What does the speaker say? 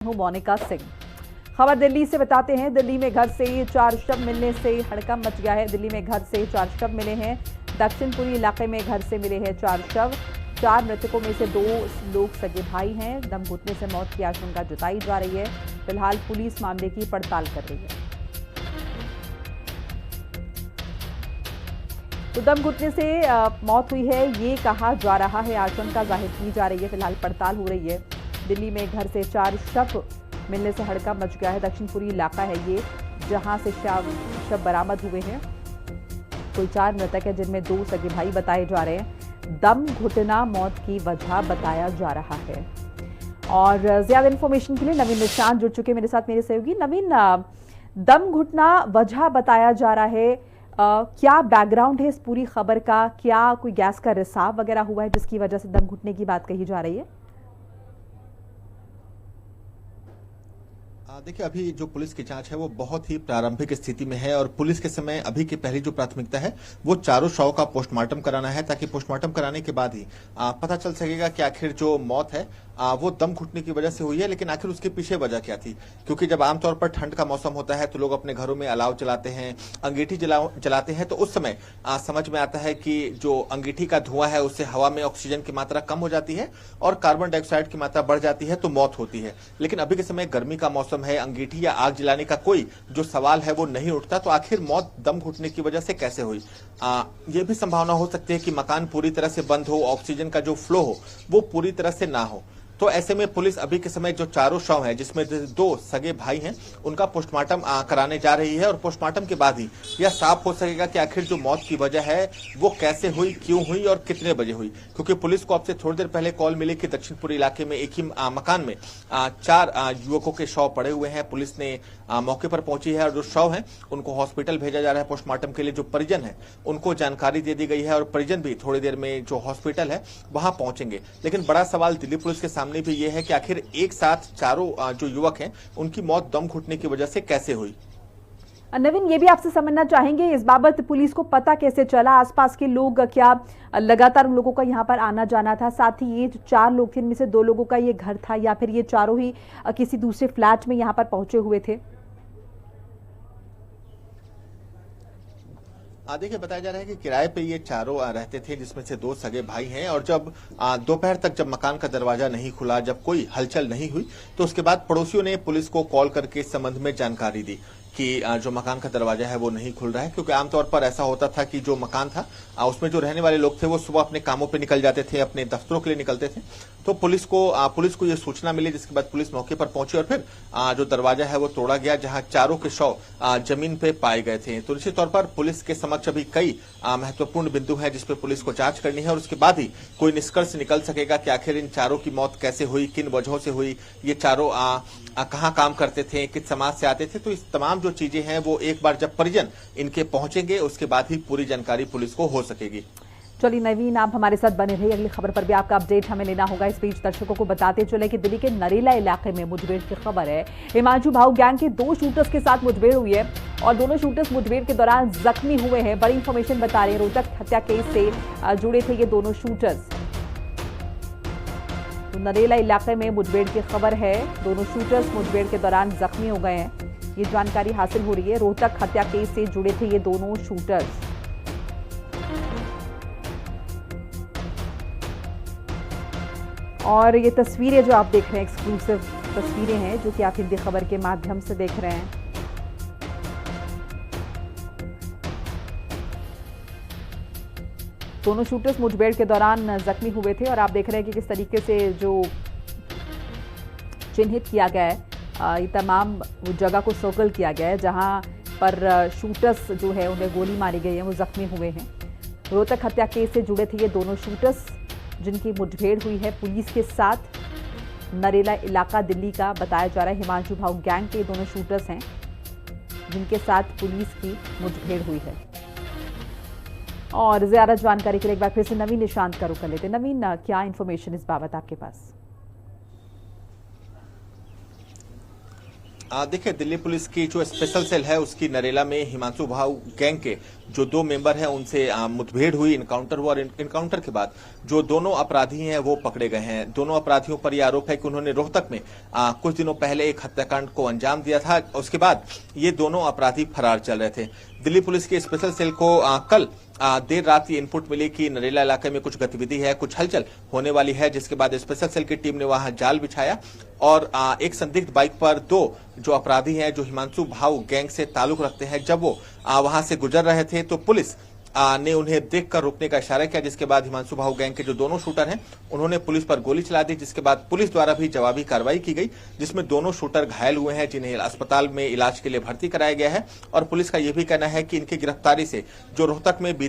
हूं मोनिका सिंह। खबर दिल्ली से बताते हैं। दिल्ली में घर से 4 शव मिलने से हड़कंप मच गया है। दिल्ली में घर से 4 शव मिले हैं। दक्षिणपुरी इलाके में घर से मिले हैं 4 शव। 4 मृतकों में से 2 लोग सगे भाई हैं। दम घुटने से मौत की आशंका जताई जा रही है। फिलहाल पुलिस मामले की पड़ताल कर रही है। तो दम घुटने से मौत हुई है ये कहा जा रहा है, आशंका जाहिर की जा रही है। फिलहाल पड़ताल हो रही है। दिल्ली में घर से 4 शव मिलने से हड़कंप मच गया है। दक्षिणपुरी इलाका है ये, जहां से शव बरामद हुए हैं। कुल 4 मृतक है, जिनमें 2 सगे भाई बताए जा रहे हैं। दम घुटना मौत की वजह बताया जा रहा है। और ज्यादा इन्फॉर्मेशन के लिए नवीन निशांत जुड़ चुके मेरे साथ, मेरे सहयोगी। नवीन, दम घुटना वजह बताया जा रहा है, क्या बैकग्राउंड है इस पूरी खबर का? क्या कोई गैस का रिसाव वगैरह हुआ है जिसकी वजह से दम घुटने की बात कही जा रही है? देखिए, अभी जो पुलिस की जांच है वो बहुत ही प्रारंभिक स्थिति में है और पुलिस के समय अभी की पहली जो प्राथमिकता है वो चारों शवों का पोस्टमार्टम कराना है, ताकि पोस्टमार्टम कराने के बाद ही पता चल सकेगा कि आखिर जो मौत है वो दम घुटने की वजह से हुई है, लेकिन आखिर उसके पीछे वजह क्या थी। क्योंकि जब आमतौर पर ठंड का मौसम होता है तो लोग अपने घरों में अलाव जलाते हैं, अंगीठी जलाते हैं, तो उस समय समझ में आता है कि जो अंगीठी का धुआं है उससे हवा में ऑक्सीजन की मात्रा कम हो जाती है और कार्बन डाइऑक्साइड की मात्रा बढ़ जाती है, तो मौत होती है। लेकिन अभी के समय गर्मी का मौसम है, अंगीठी या आग जलाने का कोई जो सवाल है वो नहीं उठता, तो आखिर मौत दम घुटने की वजह से कैसे हुई? यह भी संभावना हो सकती है कि मकान पूरी तरह से बंद हो, ऑक्सीजन का जो फ्लो हो वो पूरी तरह से ना हो। तो ऐसे में पुलिस अभी के समय जो चारों शव हैं, जिसमें 2 सगे भाई हैं, उनका पोस्टमार्टम कराने जा रही है और पोस्टमार्टम के बाद ही यह साफ हो सकेगा कि आखिर जो मौत की वजह है वो कैसे हुई, क्यों हुई और कितने बजे हुई। क्योंकि पुलिस को अब से थोड़ी देर पहले कॉल मिली कि दक्षिणपुरी इलाके में एक ही मकान में 4 युवकों के शव पड़े हुए हैं। पुलिस ने मौके पर पहुंची है और जो शव हैं उनको हॉस्पिटल भेजा जा रहा है पोस्टमार्टम के लिए। जो परिजन है उनको जानकारी दे दी गई है और परिजन भी थोड़ी देर में जो हॉस्पिटल है वहां पहुंचेंगे। लेकिन बड़ा सवाल दिल्ली पुलिस के सामने भी यह है कि आखिर एक साथ चारों जो युवक हैं उनकी मौत दम घुटने की वजह से कैसे हुई। नवीन, ये भी आपसे समझना चाहेंगे, इस बाबत पुलिस को पता कैसे चला? आसपास के लोग क्या लगातार उन लोगों का यहाँ पर आना जाना था? साथ ही ये जो 4 लोग थे इनमें से 2 लोगों का ये घर था या फिर ये चारों ही किसी दूसरे फ्लैट में यहाँ पर पहुंचे हुए थे? देखिए, बताया जा रहा है कि किराए पे ये चारों रहते थे, जिसमें से 2 सगे भाई हैं। और जब दोपहर तक जब मकान का दरवाजा नहीं खुला, जब कोई हलचल नहीं हुई, तो उसके बाद पड़ोसियों ने पुलिस को कॉल करके इस संबंध में जानकारी दी कि जो मकान का दरवाजा है वो नहीं खुल रहा है। क्योंकि आमतौर पर ऐसा होता था कि जो मकान था उसमें जो रहने वाले लोग थे वो सुबह अपने कामों पे निकल जाते थे, अपने दफ्तरों के लिए निकलते थे। तो पुलिस को ये सूचना मिली, जिसके बाद पुलिस मौके पर पहुंची और फिर जो दरवाजा है वो तोड़ा गया, जहां चारों के शव जमीन पे पाए गए थे। तो निश्चित तौर पर पुलिस के समक्ष अभी कई महत्वपूर्ण बिंदु है जिसपे पुलिस को जांच करनी है और उसके बाद ही कोई निष्कर्ष निकल सकेगा कि आखिर इन चारों की मौत कैसे हुई, किन वजहों से हुई, ये चारों कहाँ काम करते थे, किस समाज से आते थे। तो इस तमाम जो चीजें हैं वो एक बार जब परिजन इनके पहुंचेंगे उसके बाद ही पूरी जानकारी पुलिस को हो सकेगी। चलिए नवीन, आप हमारे साथ बने रहिए, अगली खबर पर भी आपका अपडेट हमें लेना होगा। इस बीच दर्शकों को बताते चले कि दिल्ली के नरेला इलाके में मुठभेड़ की खबर है। हिमांशु भाऊ गैंग के 2 शूटर्स के साथ मुठभेड़ हुई है और दोनों शूटर्स मुठभेड़ के दौरान जख्मी हुए हैं। बड़ी इंफॉर्मेशन बता रहे हैं, रोहतक हत्या केस से जुड़े थे ये दोनों शूटर्स। तो नरेला इलाके में मुठभेड़ की खबर है, दोनों शूटर्स मुठभेड़ के दौरान जख्मी हो गए हैं, ये जानकारी हासिल हो रही है। रोहतक हत्या केस से जुड़े थे ये दोनों शूटर्स। और ये तस्वीरें जो आप देख रहे हैं एक्सक्लूसिव तस्वीरें हैं जो कि आप हिंदी खबर के माध्यम से देख रहे हैं। दोनों शूटर्स मुठभेड़ के दौरान जख्मी हुए थे और आप देख रहे हैं कि किस तरीके से जो चिन्हित किया गया है, ये तमाम जगह को सर्कल किया गया है जहां पर शूटर्स जो है उन्हें गोली मारी गई है, वो जख्मी हुए हैं। रोहतक हत्या केस से जुड़े थे ये दोनों शूटर्स जिनकी मुठभेड़ हुई है पुलिस के साथ। नरेला इलाका दिल्ली का बताया जा रहा है। हिमांशु भाऊ गैंग के दोनों शूटर्स हैं जिनके साथ पुलिस की मुठभेड़ हुई है। और ज्यादा जानकारी के लिए एक बार फिर से नवीन निशांत का रुख कर लेते हैं। नवीन, क्या इंफॉर्मेशन इस बाबत आपके पास? देखिए, दिल्ली पुलिस की जो स्पेशल सेल है उसकी नरेला में हिमांशु भाऊ गैंग के जो 2 मेंबर हैं उनसे मुठभेड़ हुई, इनकाउंटर हुआ और इनकाउंटर के बाद जो दोनों अपराधी हैं वो पकड़े गए हैं। दोनों अपराधियों पर यह आरोप है कि उन्होंने रोहतक में कुछ दिनों पहले एक हत्याकांड को अंजाम दिया था। उसके बाद ये दोनों अपराधी फरार चल रहे थे। दिल्ली पुलिस की स्पेशल सेल को कल देर रात ये इनपुट मिली कि नरेला इलाके में कुछ गतिविधि है, कुछ हलचल होने वाली है, जिसके बाद स्पेशल सेल की टीम ने वहां जाल बिछाया और एक संदिग्ध बाइक पर 2 जो अपराधी हैं जो हिमांशु भाऊ गैंग से ताल्लुक रखते हैं, जब वो वहां से गुजर रहे थे तो पुलिस ने उन्हें देखकर रोकने का इशारा किया, जिसके बाद हिमांशु भाऊ गैंग के जो दोनों शूटर हैं उन्होंने पुलिस पर गोली चला दी, जिसके बाद पुलिस द्वारा भी जवाबी कार्रवाई की गई, जिसमें दोनों शूटर घायल हुए हैं, जिन्हें अस्पताल में इलाज के लिए भर्ती कराया गया है। और पुलिस का यह भी कहना है कि इनकी गिरफ्तारी से जो रोहतक में बीते